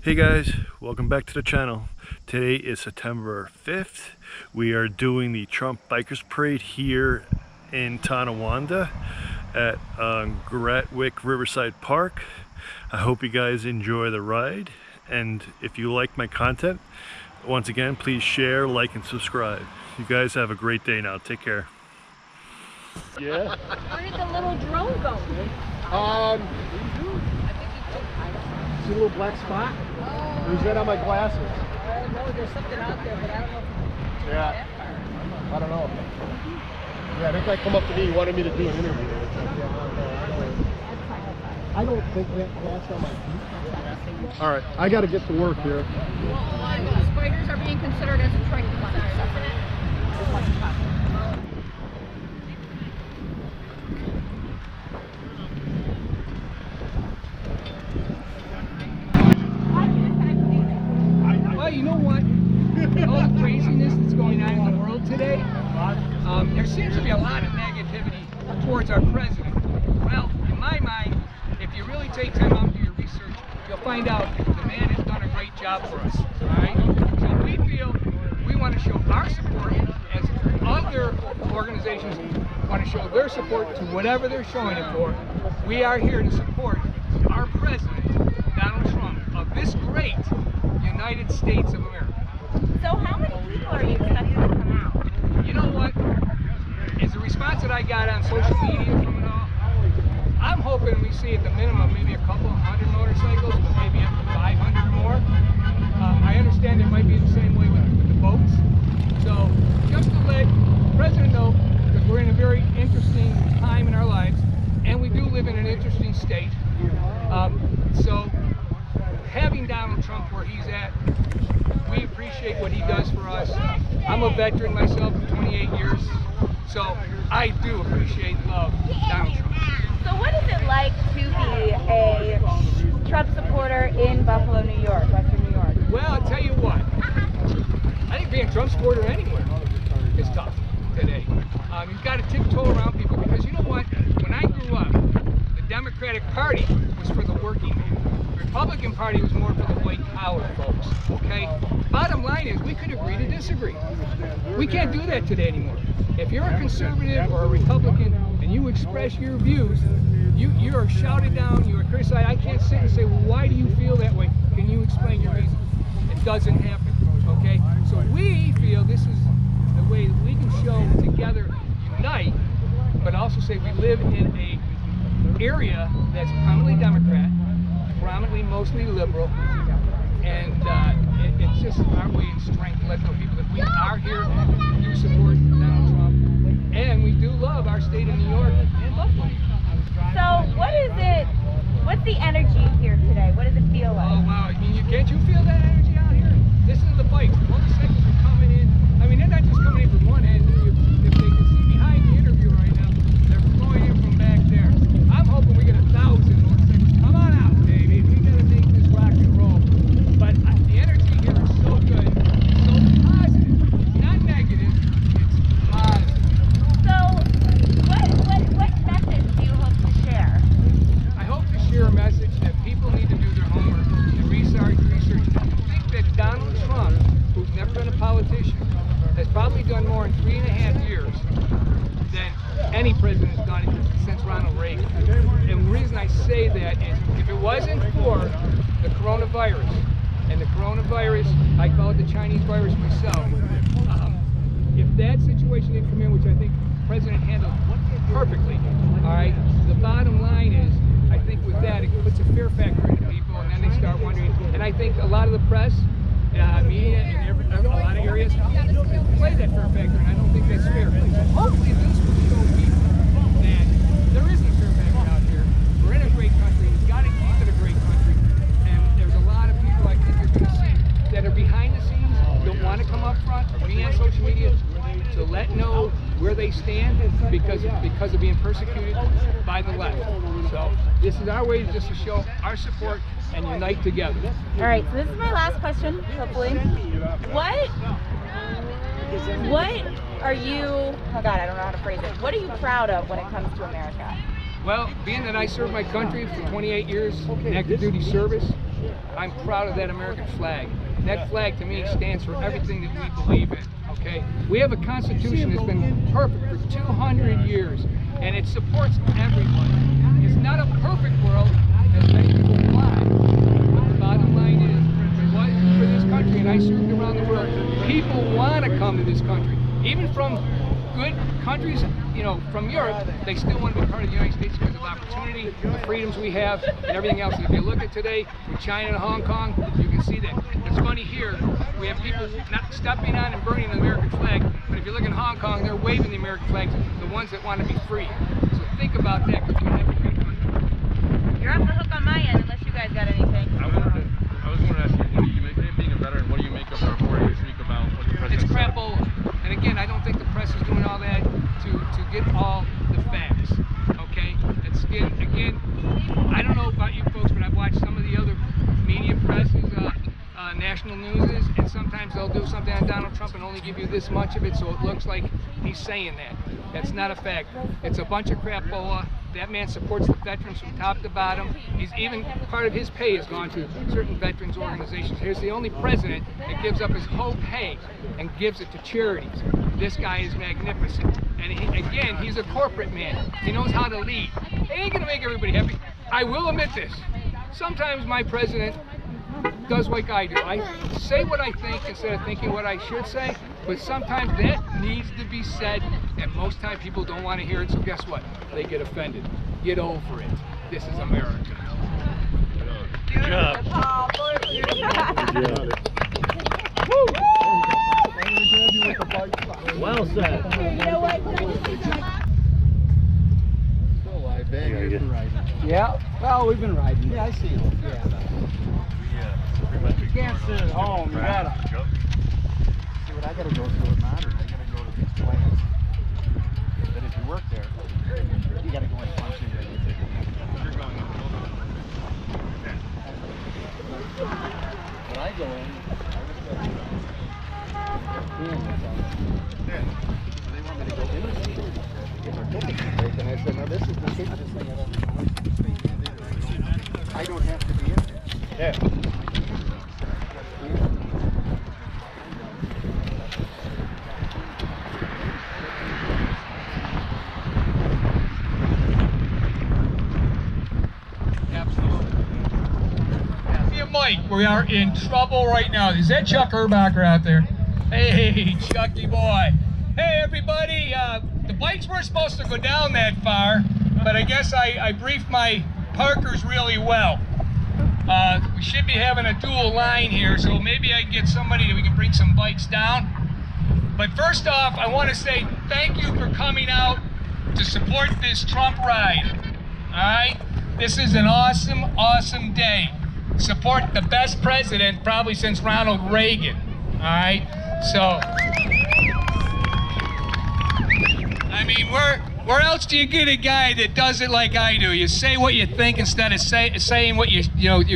Hey guys, welcome back to the channel. Today is September 5th. We are doing the Trump Bikers Parade here in Tonawanda at Gratwick Riverside Park. I hope you guys enjoy the ride, and if you like my content, once again, please share, like, and subscribe. You guys have a great day now. Take care. Yeah. Where did the little drone go? See a little black spot? Or is that on my glasses? No, there's something out there, but I don't know if Yeah. I don't know. Yeah, that guy come up to me, he wanted me to do an interview. I don't think that passed on my feet. Alright, I gotta get to work here. spiders are being considered as a tranquilizer. Well, you know what? All the craziness that's going on in the world today, there seems to be a lot of negativity towards our president. Well, in my mind, if you really take time out to do your research, you'll find out the man has done a great job for us. All right? So we feel we want to show our support as other organizations want to show their support to whatever they're showing it for. We are here to support our president, Donald Trump, of this great United States of America. So how many people are you expecting to come out? You know what? Is the response that I got on social media from it all, I'm hoping we see at the minimum maybe a couple hundred motorcycles, but maybe up to 500 or more. I understand it might be the same way with the boats. So just to let the President know, because we're in a very interesting time in our lives, and we do live in an interesting state. So having Donald Trump where he's at, we appreciate what he does for us. I'm a veteran myself for 28 years, so I do appreciate and love Donald Trump. So what is it like to be a Trump supporter in Buffalo, New York, Western New York? Well, I'll tell you what, I think being a Trump supporter anywhere is tough today. You've got to tiptoe around people because you know what? When I grew up, the Democratic Party was for the working man. The Republican Party was more for the white collar folks, okay? Bottom line is we could agree to disagree. We can't do that today anymore. If you're a conservative or a Republican and you express your views, you are shouted down, you are criticized. I can't sit and say, well, why do you feel that way? Can you explain your reasons? It doesn't happen, okay? So we feel this is the way that we can show together, unite, but also say we live in a area that's prominently Democrat, prominently mostly liberal, and it's just our way and strength to let know people that we are here, do support Donald Trump, and we do love our state of New York and Buffalo. So what's the energy here today? What does it feel like? Oh wow, I mean, can't you feel that energy out here? Listen to the bikes, motorcycles are coming in. I mean, they're not just coming in from one end. If they can see behind the interview right now, they're flowing in from back there. I'm hoping we get 1,000 motorcycles. Come on out, baby. We gotta make this rock and roll. But the energy here is so good, so positive. It's not negative, it's positive. So what message do you hope to share? I hope to share a message that people need to do their homework and research. I think that Donald Trump, who's never been a politician, has probably done more in 3.5 years than any president has done since Ronald Reagan. And the reason I say that is if it wasn't for the coronavirus, and the coronavirus, I call it the Chinese virus myself, if that situation didn't come in, which I think the president handled perfectly, all right, the bottom line is, I think with that, it puts a fear factor into people, and then they start wondering, and I think a lot of the press, media, in a lot of areas, play that fear factor, and I don't think that's fair. Hopefully this will show people that there isn't a fear factor out here. We're in a great country, we've got to keep it a great country, and there's a lot of people I think you're going to see that are behind the scenes, don't want to come up front, or be on social media to let know where they stand because of being persecuted by the left. So this is our way just to show our support and unite together. All right, so this is my last question, hopefully. What are you, oh God, I don't know how to phrase it. What are you proud of when it comes to America? Well, being that I served my country for 28 years in active duty service, I'm proud of that American flag. That flag to me stands for everything that we believe in, okay? We have a Constitution that's been perfect for 200 years, and it supports everyone. It's not a perfect world, as many people want, but the bottom line is, for this country, and I served around the world, people want to come to this country. Even from good countries, you know, from Europe, they still want to be part of the United States because of opportunity, the freedoms we have, and everything else. And if you look at today, with China and Hong Kong, you can see that. It's funny here, we have people not stepping on and burning the American flag, but if you look in Hong Kong, they're waving the American flags, the ones that want to be free. So think about that, because we have a good country. You're off the hook on my end, unless you guys got anything. I was going to ask you, what do you make, being a veteran, what do you make of the report this week about what the president It's said? crapola. And again, I don't think the press is doing all that to get all the facts, okay? It's, again, I don't know about you folks, but I've watched some of the other media presses, national newses, and sometimes they'll do something on Donald Trump and only give you this much of it, so it looks like he's saying that. That's not a fact. It's a bunch of crapola. That man supports the veterans from top to bottom. He's even, part of his pay has gone to certain veterans organizations. Here's the only president that gives up his whole pay and gives it to charities. This guy is magnificent. And again, he's a corporate man. He knows how to lead. He ain't gonna make everybody happy. I will admit this. Sometimes my president does like I do. I say what I think instead of thinking what I should say, but sometimes that needs to be said, and most times people don't want to hear it, so guess what? They get offended. Get over it. This is America. Good job. Well said. Yeah, well, we've been riding. Yeah, I see it. You can't sit at home. You gotta. See what I gotta go through it matters. I gotta go to these plants. But if you work there, you gotta go and punch in there. You're going when I go in, they want me to go in to get our tickets break, and I said, no, this is the safest thing I've ever done. I don't have to be in there. Yeah. Mike, we are in trouble right now. Is that Chuck Herbacher out there? Hey, Chucky boy. Hey, everybody. The bikes were supposed to go down that far, but I guess I briefed my parkers really well. We should be having a dual line here, so maybe I can get somebody that we can bring some bikes down. But first off, I want to say thank you for coming out to support this Trump ride. All right? This is an awesome, awesome day. Support the best president probably since Ronald Reagan. All right? So, I mean, where else do you get a guy that does it like I do? You say what you think instead of saying what you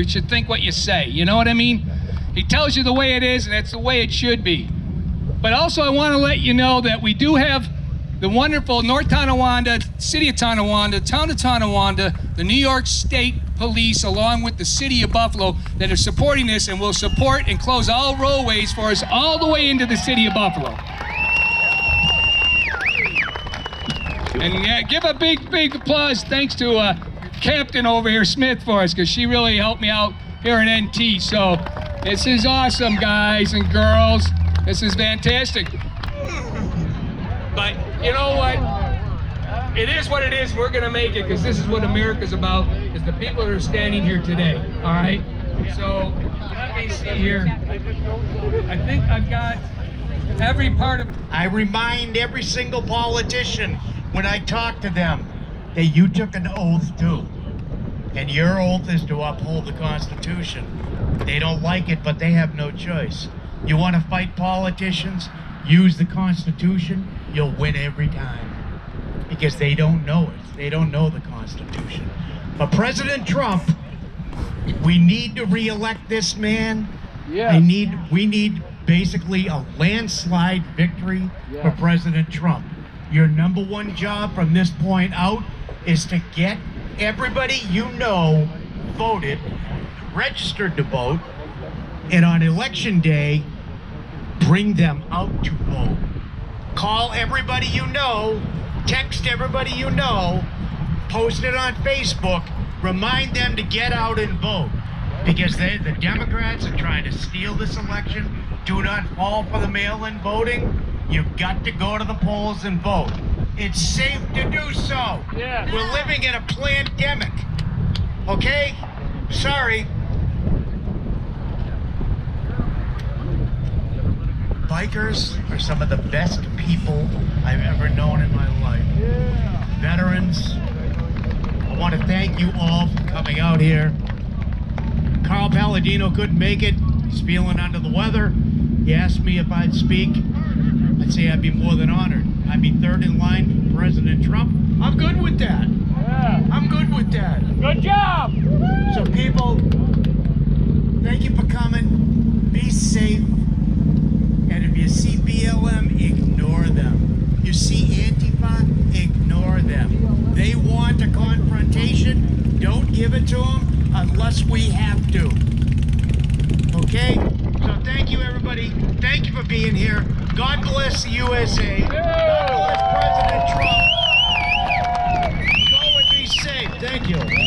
should think what you say. You know what I mean? He tells you the way it is, and that's the way it should be. But also, I want to let you know that we do have the wonderful North Tonawanda, City of Tonawanda, Town of Tonawanda, the New York State Police, along with the City of Buffalo, that are supporting this and will support and close all roadways for us all the way into the City of Buffalo. And yeah, give a big applause thanks to Captain over here, Smith, for us, because she really helped me out here in NT. So this is awesome, guys and girls. This is fantastic. But you know what? It is what it is. We're going to make it, because this is what America's about, is the people that are standing here today. All right? So let me see here. I think I've got every part of... I remind every single politician when I talk to them that you took an oath too. And your oath is to uphold the Constitution. They don't like it, but they have no choice. You want to fight politicians? Use the Constitution. You'll win every time. Because they don't know it. They don't know the Constitution. But President Trump, we need to re-elect this man. Yeah. We need basically a landslide victory for President Trump. Your number one job from this point out is to get everybody you know voted registered to vote, and on election day, bring them out to vote. Call everybody you know, text everybody you know, post it on Facebook, remind them to get out and vote. Because the Democrats are trying to steal this election. Do not fall for the mail-in voting. You've got to go to the polls and vote. It's safe to do so. Yeah. We're living in a pandemic. Okay? Sorry. Bikers are some of the best people I've ever known in my life. Veterans, I want to thank you all for coming out here. Carl Palladino couldn't make it. He's feeling under the weather. He asked me if I'd speak. I'd say I'd be more than honored. I'd be third in line for President Trump. I'm good with that. Yeah. I'm good with that. Good job. So people, thank you for coming. Be safe. And if you see BLM, ignore them. You see Antifa, ignore them. They want a confrontation. Don't give it to them unless we have to. Okay? So thank you, everybody. Thank you for being here. God bless the USA. God bless President Trump. Go and be safe. Thank you.